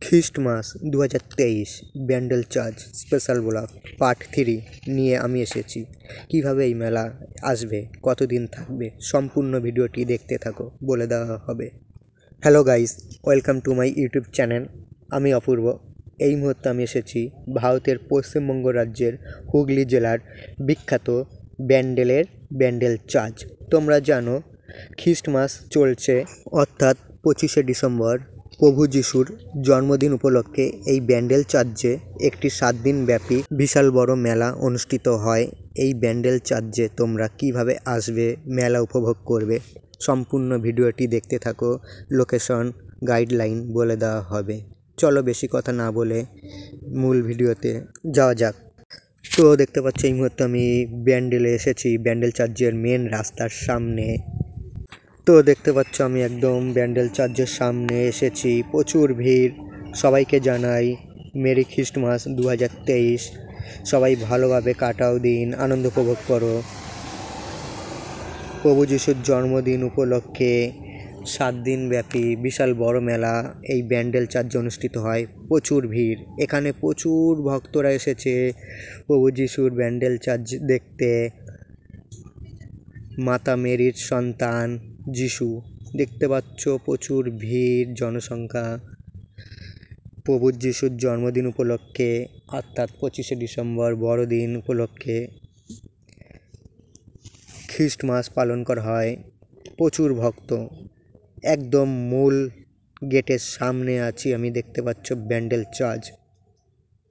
খ্রিস্ট মাস 2023 Bandel church special blog part 3 নিয়ে আমি এসেছি। কিভাবে এই মেলা আসবে, কতদিন থাকবে, সম্পূর্ণ ভিডিওটি দেখতে থাকো, বলে দেওয়া হবে। Hello guys, welcome to my YouTube channel. আমি অপূর্ব। এই মুহূর্তে আমি এসেছি ভারতের পশ্চিমবঙ্গ রাজ্যের হুগলি জেলার বিখ্যাত ব্যান্ডেল চার্চ। তোমরা জানো খ্রিস্ট মাস চলছে, অর্থাৎ 25শে ডিসেম্বর প্রভু যিশুর জন্মদিন উপলক্ষে এই ব্যান্ডেল চার্চে একটি 7 দিন ব্যাপী বিশাল বড় মেলা অনুষ্ঠিত হয়। এই ব্যান্ডেল চার্চে তোমরা কিভাবে আসবে, মেলা উপভোগ করবে, সম্পূর্ণ ভিডিওটি দেখতে থাকো। লোকেশন গাইডলাইন বলে দেওয়া হবে। চলো বেশি কথা না বলে মূল ভিডিওতে যাওয়া যাক। তো দেখতে পাচ্ছ এই মুহূর্তে আমি ব্যান্ডেলে এসেছি, ব্যান্ডেল চার্চের মেন রাস্তার সামনে। তো দেখতে পাচ্ছ আমি একদম ব্যান্ডেল চার্চের সামনে এসেছি, প্রচুর ভিড়। সবাইকে জানাই মেরি খ্রিস্টমাস 2023। সবাই ভালোভাবে কাটাও দিন, আনন্দ উপভোগ করো। প্রভু যিশুর জন্মদিন উপলক্ষে 7 দিন ব্যাপী বিশাল বড় মেলা এই ব্যান্ডেল চার্চে অনুষ্ঠিত হয়। প্রচুর ভিড়, এখানে প্রচুর ভক্তরা এসেছে প্রভু যিশুর ব্যান্ডেল চার্চ দেখতে। মাতা মেরির সন্তান যিশু, দেখতে পাচ্ছ প্রচুর ভিড়, জনসংখ্যা প্রভু যিশুর জন্মদিন উপলক্ষে, অর্থাৎ 25শে ডিসেম্বর বড়দিন উপলক্ষে খ্রিস্ট মাস পালন করা হয়। প্রচুর ভক্ত, একদম মূল গেটের সামনে আছি আমি, দেখতে পাচ্ছ ব্যান্ডেল চার্চ।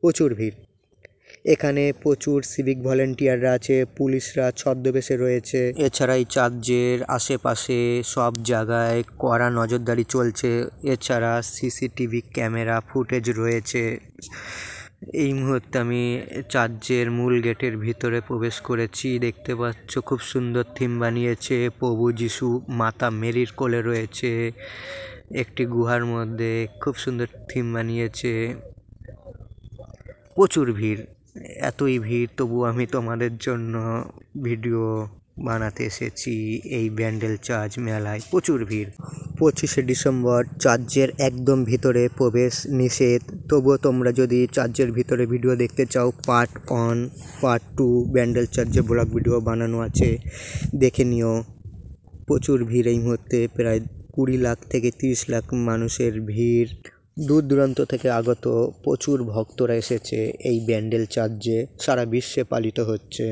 প্রচুর ভিড়, এখানে প্রচুর সিভিক ভলেন্টিয়াররা আছে, পুলিশরা ছদ্মবেশে রয়েছে। এছাড়া এই চার্চের আশেপাশে সব জায়গায় কড়া নজরদারি চলছে। এছাড়া সিসিটিভি ক্যামেরা ফুটেজ রয়েছে। এই মুহূর্তে আমি চার্চের মূল গেটের ভিতরে প্রবেশ করেছি। দেখতে পাচ্ছ খুব সুন্দর থিম বানিয়েছে। প্রভু যিশু মাতা মেরির কোলে রয়েছে একটি গুহার মধ্যে, খুব সুন্দর থিম বানিয়েছে। প্রচুর ভিড়, এতই ভিড় তবু আমি তোমাদের জন্য ভিডিও বানাতে এসেছি। এই ব্যান্ডেল চার্চ মেলায় প্রচুর ভিড়। 25শে ডিসেম্বর চার্চের একদম ভিতরে প্রবেশ নিষেধ, তবুও তোমরা যদি চার্চের ভিতরে ভিডিও দেখতে চাও, পার্ট 1 পার্ট 2 ব্যান্ডেল চার্চে ব্লগ ভিডিও বানানো আছে, দেখে নিও। প্রচুর ভিড় এই মুহূর্তে, প্রায় 20 লাখ থেকে 30 লাখ মানুষের ভিড়। দূর দূরান্ত থেকে আগত প্রচুর ভক্তরা এসেছে এই ব্যান্ডেল চার্চে। সারা বিশ্বে পালিত হচ্ছে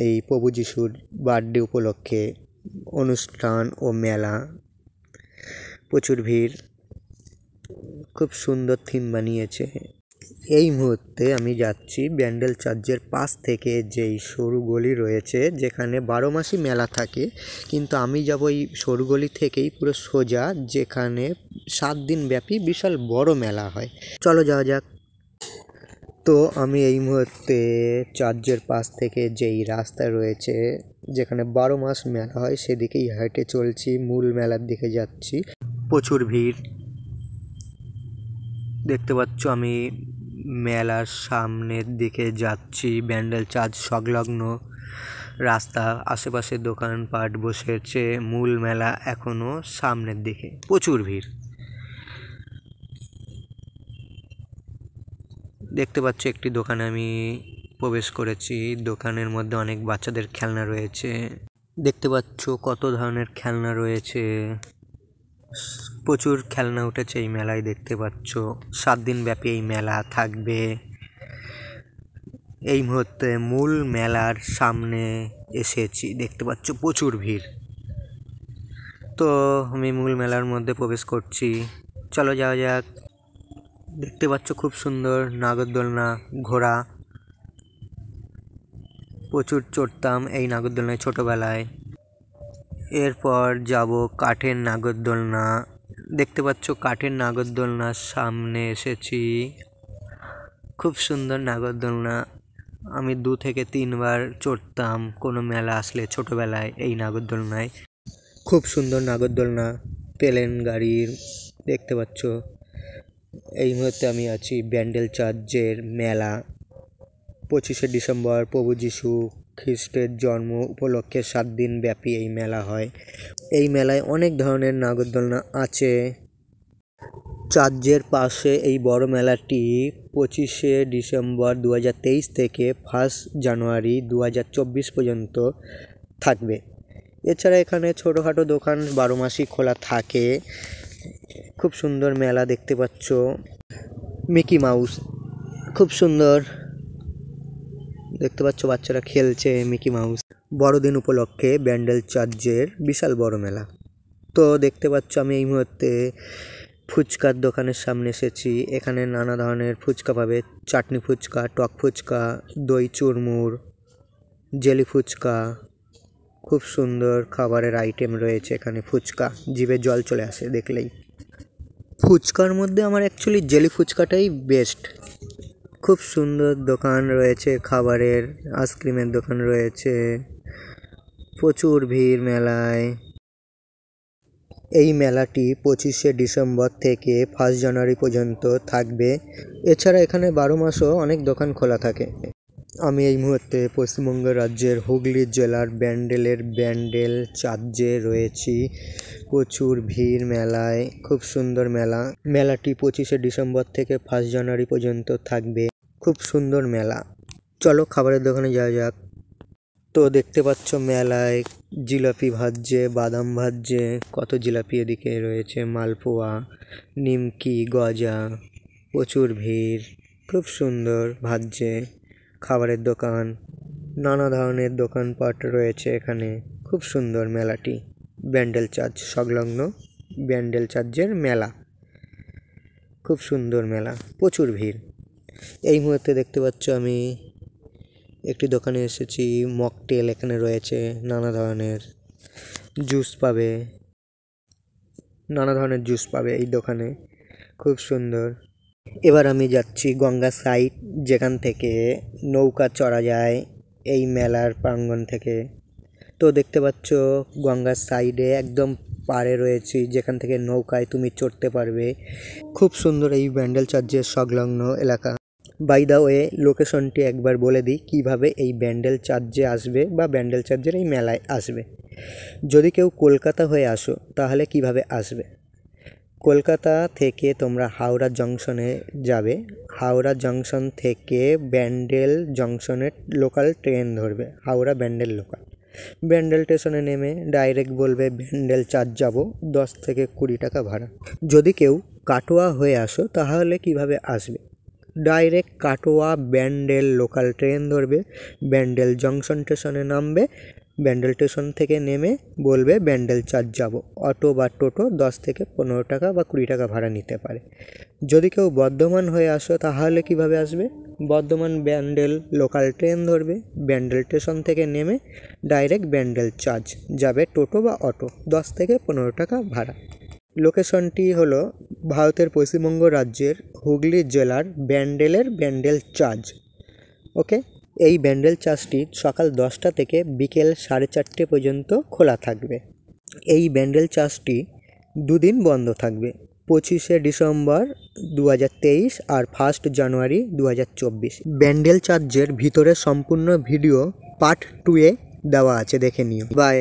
এই প্রভু যিশুর বার্থডে উপলক্ষে অনুষ্ঠান ও মেলা। প্রচুর ভিড়, খুব সুন্দর থিম বানিয়েছে। এই মুহূর্তে আমি যাচ্ছি ব্যান্ডেল চার্চের পাশ থেকে যেই সরু গলি রয়েছে, যেখানে 12 মাসই মেলা থাকে, কিন্তু আমি যাব এই সরু গলি থেকেই পুরো সোজা, যেখানে 7 দিন ব্যাপী বিশাল বড় মেলা হয়। চলো যাওয়া যাক। তো আমি এই মুহূর্তে চার্চের পাশ থেকে যেই রাস্তা রয়েছে, যেখানে 12 মাস মেলা হয়, সেদিকেই হেঁটে চলছি, মূল মেলার দিকে যাচ্ছি। প্রচুর ভিড়, দেখতে পাচ্ছ আমি মেলার সামনের দিকে যাচ্ছি। ব্যান্ডেল চার্চ সংলগ্ন রাস্তা, আশেপাশে দোকানপাট বসেছে। মূল মেলা এখনো সামনের দিকে, প্রচুর ভিড়। দেখতে পাচ্ছ একটি দোকানে আমি প্রবেশ করেছি, দোকানের মধ্যে অনেক বাচ্চাদের খেলনা রয়েছে। দেখতে পাচ্ছ কত ধরনের খেলনা রয়েছে, প্রচুর খেলনা উঠেছে এই মেলায়। দেখতে পাচ্ছ 7 দিন ব্যাপী এই মেলা থাকবে। এই মুহূর্তে মূল মেলার সামনে এসেছি, দেখতে পাচ্ছ প্রচুর ভিড়। তো আমি মূল মেলার মধ্যে প্রবেশ করছি, চলো যাওয়া যাক। দেখতে পাচ্ছ খুব সুন্দর নাগরদোলনা, ঘোড়া, প্রচুর চড়তাম এই নাগরদোলনায় ছোটোবেলায়। এরপর যাব কাঠের নাগরদোলনা। দেখতে পাচ্ছ কাঠের নাগরদোলনার সামনে এসেছি, খুব সুন্দর নাগরদোলনা। আমি 2 থেকে 3 বার চড়তাম কোনো মেলা আসলে ছোটোবেলায় এই নাগরদোলনায়। খুব সুন্দর নাগরদোলনা, প্লেন গাড়ির। দেখতে পাচ্ছ এই মুহূর্তে আমি আছি ব্যান্ডেল চার্চের মেলা। 25শে ডিসেম্বর প্রভু যিশু খ্রিস্টের জন্ম উপলক্ষে 7 দিন ব্যাপী এই মেলা হয়। এই মেলায় অনেক ধরনের নাগরদোলনা আছে। চার্চের পাশে এই বড় মেলাটি 25শে ডিসেম্বর 2023 থেকে 1 জানুয়ারি 2024 পর্যন্ত থাকবে। এছাড়া এখানে ছোটোখাটো দোকান 12 মাসই খোলা থাকে। খুব সুন্দর মেলা দেখতে পাচ্ছ। মিকি মাউস খুব সুন্দর দেখতে পাচ্ছ, বাচ্চারা খেলছে মিকি মাউস। বড়দিন উপলক্ষে ব্যান্ডেল চার্চের বিশাল বড় মেলা। তো দেখতে পাচ্ছ আমি এই মুহূর্তে ফুচকার দোকানের সামনে এসেছি। এখানে নানা ধরনের ফুচকা পাবে, চাটনি ফুচকা, টক ফুচকা, দই চুরমুর, জেলি ফুচকা। খুব সুন্দর খাবারের আইটেম রয়েছে এখানে। ফুচকা জিভে জল চলে আসে দেখলেই। ফুচকার মধ্যে আমার অ্যাকচুয়ালি জেলি ফুচকাটাই বেস্ট। খুব সুন্দর দোকান রয়েছে খাবারের, আইসক্রিমের দোকান রয়েছে। প্রচুর ভিড় মেলায়। এই মেলাটি 25শে ডিসেম্বর থেকে 1 জানুয়ারি পর্যন্ত থাকবে। এছাড়া এখানে 12 মাসও অনেক দোকান খোলা থাকে। আমি এই মুহূর্তে পশ্চিমবঙ্গ রাজ্যের হুগলি জেলার ব্যান্ডেল চার্চে রয়েছি। প্রচুর ভিড় মেলায়, খুব সুন্দর মেলা। মেলাটি 25শে ডিসেম্বর থেকে 1 জানুয়ারি পর্যন্ত থাকবে। খুব সুন্দর মেলা। চলো খাবারের দোকানে যাওয়া যাক। তো দেখতে পাচ্ছ মেলায় জিলাপি ভাজছে, বাদাম ভাজছে, কত জিলাপি এদিকে রয়েছে, মালপোয়া, নিমকি, গজা। প্রচুর ভিড়, খুব সুন্দর ভাজছে। খাবারের দোকান, নানা ধরনের দোকানপাট রয়েছে এখানে। খুব সুন্দর মেলাটি। ব্যান্ডেল চার্চ সংলগ্ন ব্যান্ডেল চার্চের মেলা। খুব সুন্দর মেলা, প্রচুর ভিড়। এই মুহূর্তে দেখতে পাচ্ছ আমি একটি দোকানে এসেছি। মকটেল এখানে রয়েছে, নানা ধরনের জুস পাবে, নানা ধরনের জুস পাবে এই দোকানে। খুব সুন্দর। এবার আমি যাচ্ছি গঙ্গা সাইড, যেখান থেকে নৌকা চড়া যায় এই মেলার প্রাঙ্গণ থেকে। তো দেখতে পাচ্ছ গঙ্গার সাইডে একদম পাড়ে রয়েছি, যেখান থেকে নৌকায় তুমি চড়তে পারবে। খুব সুন্দর এই ব্যান্ডেল চার্চের সংলগ্ন এলাকা। বাই দ্য ওয়ে, লোকেশনটি একবার বলে দিই কিভাবে এই ব্যান্ডেল চার্চে আসবে বা ব্যান্ডেল চার্চের এই মেলায় আসবে। যদি কেউ কলকাতা হয়ে আসো তাহলে কিভাবে আসবে? কলকাতা থেকে তোমরা হাওড়া জংশনে যাবে। হাওড়া জংশন থেকে ব্যান্ডেল জংশনের লোকাল ট্রেন ধরবে, হাওড়া ব্যান্ডেল লোকাল। ব্যান্ডেল স্টেশনে নেমে ডাইরেক্ট বলবে ব্যান্ডেল চার্চ যাব, 10 থেকে 20 টাকা ভাড়া। যদি কেউ কাটোয়া হয়ে আসো তাহলে কিভাবে আসবে? Direct Katwa Bandel local train ধরবে, ব্যান্ডেল জংশন স্টেশনে নামবে। ব্যান্ডেল স্টেশন থেকে নেমে বলবে ব্যান্ডেল চার্চ যাব। অটো বা টোটো 10 থেকে 15 টাকা বা 20 টাকা ভাড়া নিতে পারে। যদি কেউ বর্ধমান হয়ে আসো তাহলে কিভাবে আসবে? বর্ধমান ব্যান্ডেল লোকাল ট্রেন ধরবে, ব্যান্ডেল স্টেশন থেকে নেমে ডাইরেক্ট ব্যান্ডেল চার্চ যাবে, টোটো বা অটো, 10 থেকে 15 টাকা ভাড়া। লোকেশনটি হলো ভারতের পশ্চিমবঙ্গ রাজ্যের হুগলি জেলার ব্যান্ডেল চার্চ। ওকে, এই ব্যান্ডেল চার্চটি সকাল 10টা থেকে বিকেল 4:30 পর্যন্ত খোলা থাকবে। এই ব্যান্ডেল চার্চটি 2 দিন বন্ধ থাকবে, 25শে ডিসেম্বর 2023 আর 1 জানুয়ারি 2024। ব্যান্ডেল চার্চের ভিতরে সম্পূর্ণ ভিডিও পার্ট 2-এ দেওয়া আছে, দেখে নিও। বাই।